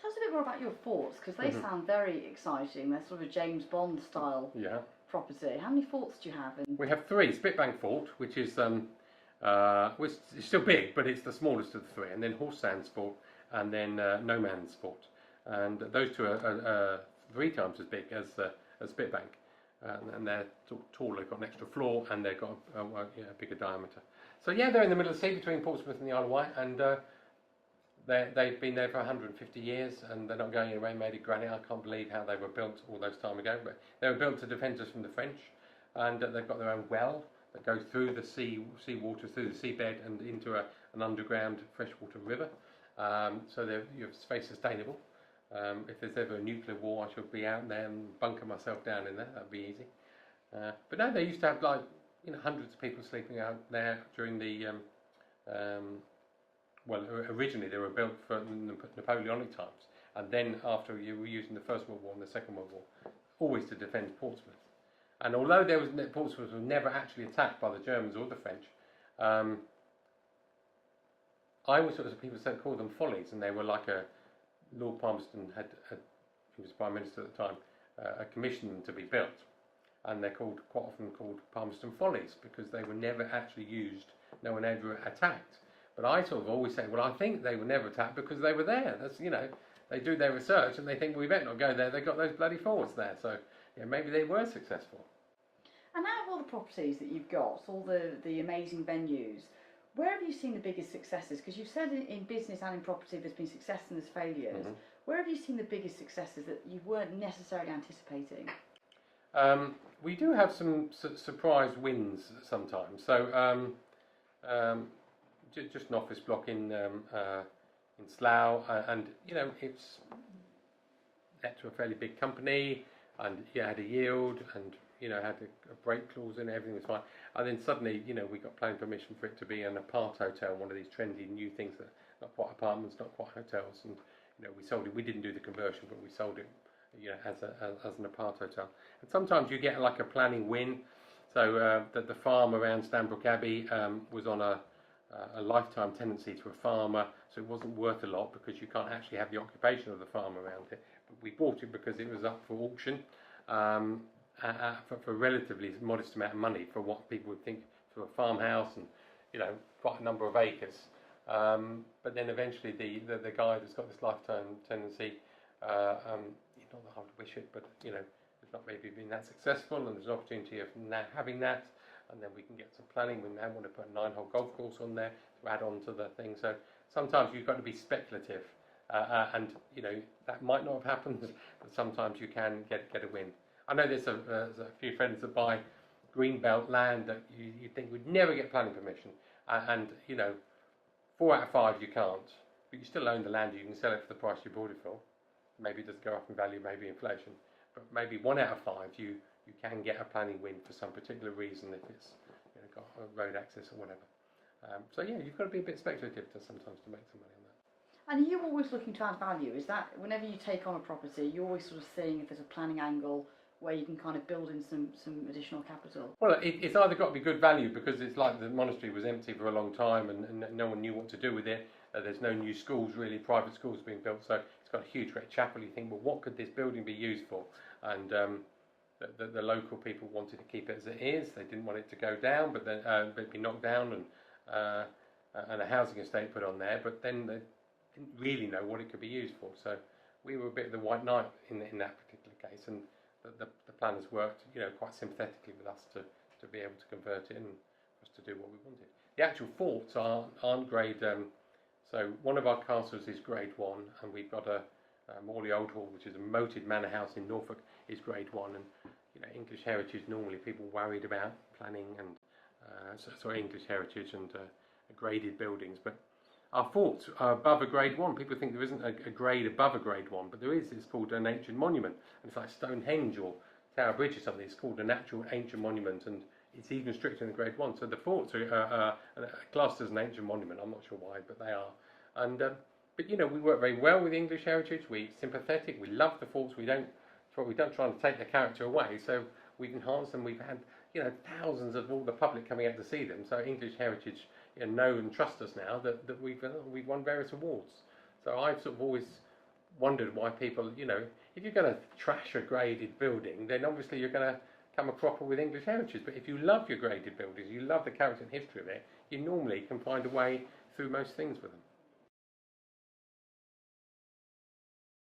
Tell us a bit more about your forts, because they sound very exciting. They're sort of a James Bond style property. How many forts do you have? We have 3. Spitbank Fort, which is which is still big, but it's the smallest of the 3, and then Horse Sands Fort, and then No Man's Fort, and those 2 are 3 times as big as Spitbank, and they're taller. They've got an extra floor, and they've got a bigger diameter. So yeah, they're in the middle of the sea between Portsmouth and the Isle of Wight, and they've been there for 150 years, and they're not going anywhere. Made of granite. I can't believe how they were built all those time ago, but they were built to defend us from the French, and they've got their own well that goes through the sea water, through the seabed, and into an underground freshwater river. So you're very sustainable. If there's ever a nuclear war, I shall be out there and bunker myself down in there. That'd be easy. But no, they used to have hundreds of people sleeping out there during the. Well, originally they were built for Napoleonic times, and then after you were using the First World War and the Second World War, always to defend Portsmouth. And although Portsmouth was never actually attacked by the Germans or the French, I always thought people called them follies, and they were like Lord Palmerston had he was Prime Minister at the time, commissioned them to be built, and they're quite often called Palmerston Follies because they were never actually used. No one ever attacked. But I sort of always say, well, I think they were never attacked because they were there. That's they do their research and they think, well, we better not go there. They've got those bloody forts there, so maybe they were successful. And out of all the properties that you've got, all the amazing venues, where have you seen the biggest successes? Because you've said in business and in property there's been success and there's failures. Where have you seen the biggest successes that you weren't necessarily anticipating? We do have some surprise wins sometimes. So just an office block in Slough, and it's let to a fairly big company, and had a yield, and had a break clause in it, everything was fine. And then suddenly, we got planning permission for it to be an apart hotel, one of these trendy new things that not quite apartments, not quite hotels, and we sold it. We didn't do the conversion, but we sold it, as an apart hotel. And sometimes you get like a planning win. So the farm around Stanbrook Abbey was on a lifetime tenancy to a farmer, so it wasn't worth a lot because you can't actually have the occupation of the farm around it. But we bought it because it was up for auction for a relatively modest amount of money for what people would think for a farmhouse, and quite a number of acres. But then eventually the guy that's got this lifetime tenancy, not that I would wish it, but it's not maybe been that successful, and there's an opportunity of now having that, and then we can get some planning. We now want to put a 9-hole golf course on there to add on to the thing. So sometimes you've got to be speculative, and that might not have happened, but sometimes you can get a win. I know there's a few friends that buy greenbelt land that you think would never get planning permission, and 4 out of 5 you can't, but you still own the land. You can sell it for the price you bought it for. Maybe it does go up in value, maybe inflation, but maybe 1 out of 5 you can get a planning win for some particular reason if it's got a road access or whatever. So yeah, you've got to be a bit speculative sometimes to make some money on that. And are you always looking to add value? Is that whenever you take on a property, you're always sort of seeing if there's a planning angle where you can kind of build in some additional capital? Well, it's either got to be good value because it's like the monastery was empty for a long time and no one knew what to do with it. There's no new schools really, private schools being built, so it's got a huge great chapel. You think, well, what could this building be used for? And the local people wanted to keep it as it is. They didn't want it to go down, but then be knocked down and a housing estate put on there. But then they didn't really know what it could be used for. So we were a bit of the white knight in that particular case, and the planners worked quite sympathetically with us to be able to convert it and for us to do what we wanted. The actual forts aren't grade. So one of our castles is grade 1, and we've got a Morley Old Hall, which is a moated manor house in Norfolk, is grade 1. And English heritage, normally people worried about planning and English heritage and graded buildings, but our forts are above a grade 1. People think there isn't a grade above a grade 1, but there is. It's called an ancient monument, and it's like Stonehenge or Tower Bridge or something. It's called an actual ancient monument, and it's even stricter than grade 1. So the forts are classed as an ancient monument. I'm not sure why, but they are. And but we work very well with English heritage. We're sympathetic. We love the forts. We don't try to take their character away. So we've enhanced them. We've had thousands of all the public coming out to see them. So English heritage know and trust us now that we've won various awards. So I've sort of always wondered why people, you know, if you're going to trash a graded building, then obviously you're going to come a cropper with English heritage. But if you love your graded buildings, you love the character and history of it, you normally can find a way through most things with them.